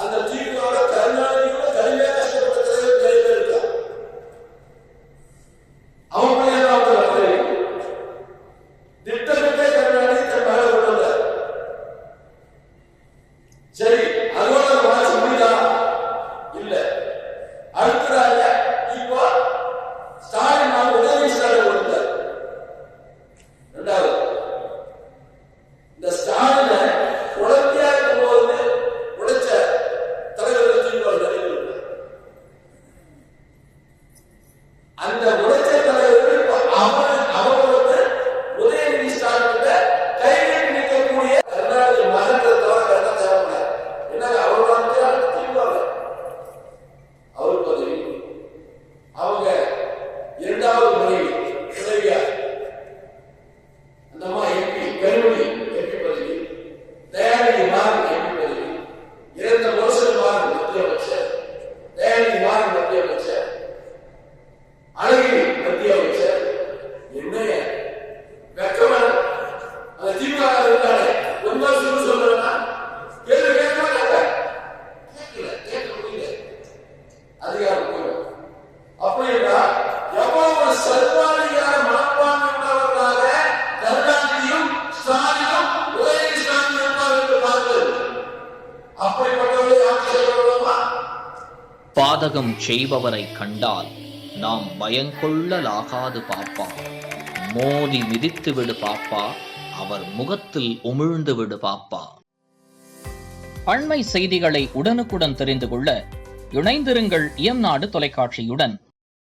அந்த தீவிர கருணாநிதியோட கடுமையா கஷ்டப்பட்ட தலைவர் நிறைய பேர் இருக்கா. அவங்க திட்டமிட்டே கருணாநிதி தன் மகளை கொண்டு வந்தார். சரி, அதோட வளர்ச்சி முடியுதா? இல்ல. அடுத்ததாக இப்போ ஸ்டாலின் உதவி ஸ்டாலின் கொடுத்தார். இரண்டாவது, இந்த ஸ்டாலினை குழந்தையா இருக்கும்போது உடைச்ச தலைவர்கள் திமுக நிறைவேற்ற அந்த உடைச்ச தலைவர்கள் அவர் வந்து உதயநிதி ஸ்டாலின் கைவிட்டு நிற்கக்கூடிய கருணாநிதி மகன்கள் தவிர என்ன தேவைப்பட என்ன அவர் வந்து திமுக அவர் பதவி அவங்க இரண்டாவது துணைவியார் அந்த அம்மா எம்பி கருமணி எம்பி பதவி, தயாநிதி மாறன் எம்பி பதவி, இறந்த மோசன் மாறன் மத்திய அமைச்சர், தயாநிதி மாறன் மத்திய அமைச்சர், அழகிரி மத்திய அமைச்சர். என்ன வெக்கமா அந்த திமுக இருக்காரு ஒன்பது சொல்றா கேள்வி கேட்க மாட்டாங்க. கேட்க முடியல, அதிகாரம் போயிடும். அப்படின்னா எவ்வளவு ஒரு சர்வாதிகார மனப்பான்மை உள்ளவர்களாக கருணாநிதியும் ஸ்டாலினும் உதயநிதி ஸ்டாலின் இருப்பார்கள் என்று பார்க்கிறது. அப்படிப்பட்டவர்களை ஆட்சி செய்யலாமா? பாதகம் செய்பவரை கண்டால் நாம் பயங்கொள்ளலாகாது பாப்பா, மோதி மிதித்து விடு பாப்பா, அவர் முகத்தில் உமிழ்ந்து விடு பாப்பா. அண்மை செய்திகளை உடனுக்குடன் தெரிந்து கொள்ள இணைந்திருங்கள் இயம்நாடு தொலைக்காட்சியுடன்.